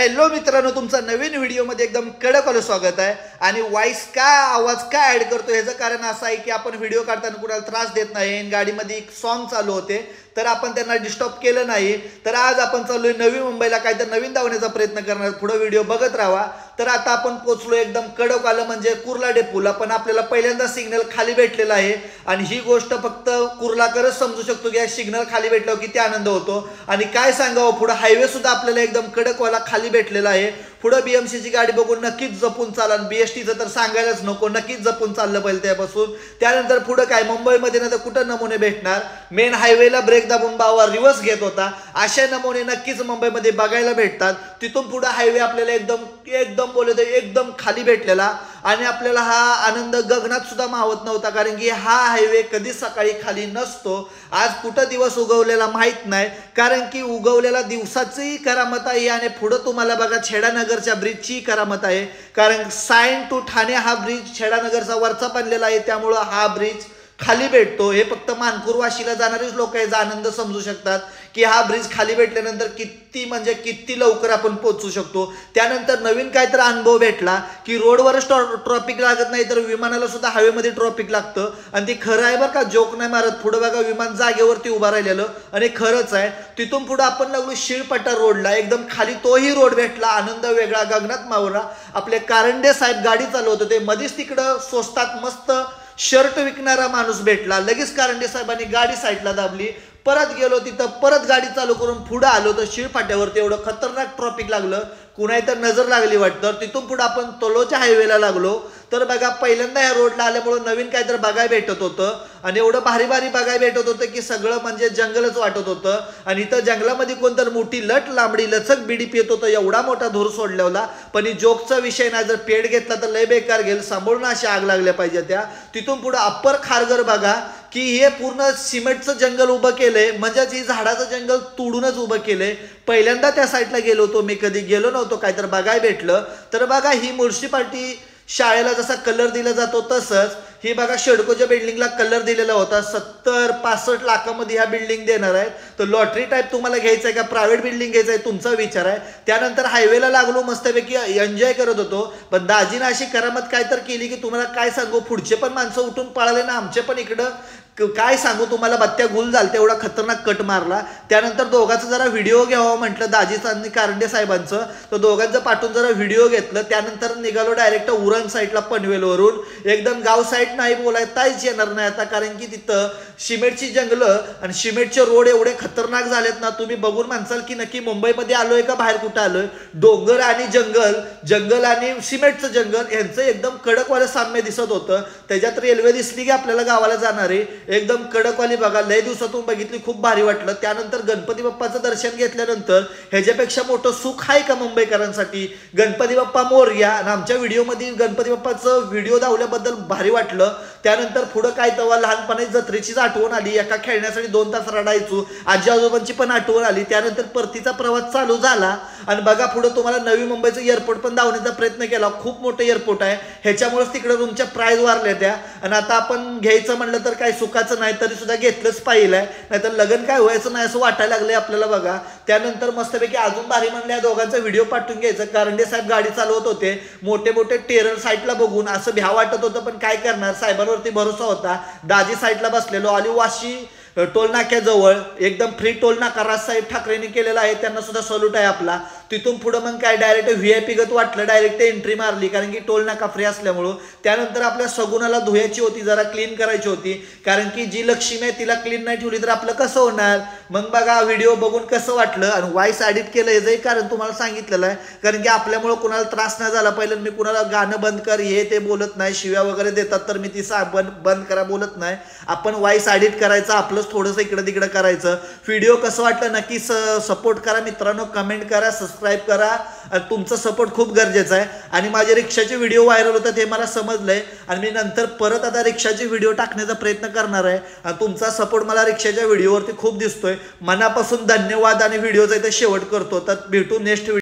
Hello मित्रांनो, तुमचा नवीन व्हिडिओमध्ये एकदम कडकवालं स्वागत आहे। आणि वॉइस का आवाज का ऍड करतो याचं कारण असं आहे की आपण व्हिडिओ काढताना कुणाला त्रास देत नाही। गाडीमध्ये एक सॉन्ग चालू होते तर आपण त्यांना डिस्टर्ब केलं नाही। तर आज आपण चाललोय नवी मुंबईला काहीतरी नवीन धावण्याचा प्रयत्न करणार, पुढे व्हिडिओ बघत राहा। तर आता आपण पोहोचलो एकदम कडक आलं म्हणजे कुर्ला डेपोला, पण आपल्याला पहिल्यांदा सिग्नल खाली भेटलेला आहे आणि ही गोष्ट फक्त कुर्लाकरच समजू शकतो की सिग्नल खाली भेटल्यावर किती आनंद होतो। आणि काय सांगावं, पुढे हायवे सुद्धा आपल्याला एकदम कडकवाला खाली भेटलेला आहे। पुढे बीएमसीची गाडी बघून नक्कीच जपून चाला, बीएसटीचं तर सांगायलाच नको, नक्कीच जपून चाललं पाहिजे त्यापासून। त्यानंतर पुढे काय मुंबईमध्ये ना तर कुठं नमुने भेटणार, मेन हायवेला ब्रेक दाबून बावा रिव्हर्स घेत होता, अशा नमुने नक्कीच मुंबईमध्ये बघायला भेटतात। तिथून पुढे हायवे आपल्याला एकदम एकदम बोलत एकदम खाली भेटलेला आणि आपल्याला हा आनंद गगनात सुद्धा मावत नव्हता, कारण की हा हायवे कधी सकाळी खाली नसतो। आज कुठं दिवस उगवलेला माहित नाही, कारण की उगवलेला दिवसाची करामत आहे आणि पुढे तुम्हाला बघा छेडानगरच्या ब्रिजची करामत आहे, कारण सायन टू ठाणे हा ब्रिज छेडानगरचा वरचा बनलेला आहे, त्यामुळे हा ब्रिज खाली भेटतो। हे फक्त मानकुर वाशीला जाणारेच लोक याचा आनंद समजू शकतात की हा ब्रिज खाली भेटल्यानंतर किती म्हणजे किती लवकर आपण पोहोचू शकतो। त्यानंतर नवीन काहीतरी अनुभव भेटला की रोडवरच ट्रॉफिक लागत नाही तर विमानाला सुद्धा हवेमध्ये ट्रॉफिक लागतं, आणि ते खरं आहे बरं का, जोक नाही मारत। पुढे बघा विमान जागेवरती उभा राहिलेलं आणि खरंच आहे। तिथून पुढे आपण लागलो शिळपट्टा रोडला, एकदम खाली तोही रोड भेटला, आनंद वेगळा गगनात मावला। आपले कारंडे साहेब गाडी चालवत होते, मध्येच तिकडं स्वस्तात मस्त शर्ट विकणारा माणूस भेटला, लगेच कारंडे साहेबांनी गाडी साईडला दाबली, परत गेलो तिथं, परत गाडी चालू करून पुढे आलो तर शिळफाट्यावरती एवढं खतरनाक ट्रॉफिक लागलं, कुणाही तर नजर लागली वाटतं। तिथून पुढे आपण तलोच्या हायवेला लागलो तर बघा पहिल्यांदा ह्या रोडला आल्यामुळे नवीन काहीतरी बघायला भेटत होतं आणि एवढं भारी भारी बघायला भेटत होतं की सगळं म्हणजे जंगलच वाटत होतं। आणि इथं जंगलामध्ये कोणतरी मोठी लट लांबडी लचक बिडी पित होतं, एवढा मोठा धूर सोडलेला, पण ही जोकचा विषय नाही, जर पेड घेतला तर लय बेकार घेईल, सांभाळून अशी आग लागल्या पाहिजे त्या। तिथून पुढे अप्पर खारघर बघा की हे पूर्ण सिमेंटचं जंगल उभं केलंय, म्हणजेच ही झाडाचं जंगल तोडूनच उभं केलंय। पहिल्यांदा त्या साईडला गेलो होतो, मी कधी गेलो नव्हतो, काहीतरी बघायला भेटलं। तर बघा ही म्युन्सिपाल्टी शाळेला जसा कलर दिला जातो तसंच ही बघा शेडकोच्या बिल्डिंगला कलर दिलेला होता। 70-65 लाखामध्ये ह्या बिल्डिंग देणार आहेत। तर लॉटरी टाईप तुम्हाला घ्यायचं आहे का प्रायव्हेट बिल्डिंग घ्यायचं आहे तुमचा विचार आहे। त्यानंतर हायवेला लागलो, मस्तपैकी एन्जॉय करत होतो, पण दाजीनं अशी करामत काय तर केली की तुम्हाला काय सांगू, पुढचे पण माणसं उठून पळाले ना, आमचे पण इकडं काय सांगू तुम्हाला, बत्त्या गुल झालं तेवढा खतरनाक कट मारला। त्यानंतर दोघांचं जरा व्हिडिओ घ्यावं म्हटलं दाजीचं आणि कारंडे साहेबांचं, तर दोघांचं पाठवून जरा व्हिडिओ घेतलं। त्यानंतर निघालो डायरेक्ट उरण साईडला पनवेलवरून, एकदम गाव साईड नाही बोलायताच येणार नाही आता, कारण की तिथं सिमेंटची जंगलं आणि सिमेंटचे रोड एवढे खतरनाक झालेत ना, तुम्ही बघून म्हणसाल की नक्की मुंबईमध्ये आलोय का बाहेर कुठं आलोय। डोंगर आणि जंगल, जंगल आणि सिमेंटचं जंगल यांचं एकदम कडकवालं साम्य दिसत होतं। त्याच्यात रेल्वे दिसली की आपल्याला गावाला जाणार आहे, एकदम कडकवाली बघा, लय दिवसातून बघितली, खूप भारी वाटलं। त्यानंतर गणपती बाप्पाचं दर्शन घेतल्यानंतर ह्याच्यापेक्षा मोठं सुख आहे का मुंबईकरांसाठी, गणपती बाप्पा मोरया। आणि आमच्या व्हिडिओमध्ये गणपती बाप्पाचं व्हिडिओ दावल्याबद्दल भारी वाटलं। त्यानंतर पुढं काय तेव्हा लहानपणी जत्रेचीच आठवण आली, एका खेळण्यासाठी 2 तास रडायचो, आजी आजोबांची पण आठवण आली। त्यानंतर परतीचा प्रवास चालू झाला आणि बघा पुढे तुम्हाला नवी मुंबईचं एअरपोर्ट पण धावण्याचा प्रयत्न केला, खूप मोठं एअरपोर्ट आहे, ह्याच्यामुळेच तिकडे रूमच्या प्राइस वाढल्या त्या। आणि आता आपण घ्यायचं म्हणलं तर काय सुखाचं नाही, तरी सुद्धा घेतलंच पाहिजे, नाहीतर लग्न काय व्हायचं नाही असं वाटायला लागलंय आपल्याला बघा। त्यानंतर मस्तपैकी अजून भारी म्हणलं या दोघांचा व्हिडिओ पाठवून घ्यायचं, कारंडे साहेब गाडी चालवत होते, मोठे मोठे टेरर साईडला बघून असं भ्या वाटत होतं, पण काय करणार, साहेबांवरती भरोसा होता। दाजी साईडला बसलेलो, आली वाशी टोल नाक्याजवळ, एकदम फ्री टोल नाका राजसाहेब ठाकरेंनी केलेला आहे, त्यांना सुद्धा सल्यूट आहे आपला। तिथून पुढे मग काय डायरेक्ट व्हीआयपी गत वाटलं, डायरेक्ट एंट्री मारली, कारण की टोल नाका फ्री असल्यामुळं। त्यानंतर आपल्या सगुणाला धुयाची होती, जरा क्लीन करायची होती, कारण की जी लक्ष्मी आहे तिला क्लीन नाही ठेवली तर आपलं कसं होणार। मग बघा व्हिडिओ बघून कसं वाटलं, आणि वॉइस एडिट केलं याचंही कारण तुम्हाला सांगितलेलं आहे, कारण की आपल्यामुळे कुणाला त्रास नाही झाला। पहिलं मी कुणाला गाणं बंद कर हे ते बोलत नाही, शिव्या वगैरे देतात तर मी ती बंद करा बोलत नाही, आपण वॉइस एडिट करायचं, आपलं थोडंसं इकडं तिकडं करायचं। व्हिडिओ कसं वाटलं नक्की सपोर्ट करा मित्रांनो, कमेंट करा, सबस्क्राईब करा, तुमचा सपोर्ट खूप गरजेचा आहे। आणि माझे रिक्षाचे व्हिडिओ व्हायरल होतात हे मला समजलंय, आणि मी नंतर परत आता रिक्षाचे व्हिडिओ टाकण्याचा प्रयत्न करणार आहे, आणि तुमचा सपोर्ट मला रिक्षाच्या व्हिडिओवरती खूप दिसतोय, मनापासून धन्यवाद। आणि व्हिडिओचा इथे शेवट करतो, तर भेटू नेक्स्ट व्हिडिओ।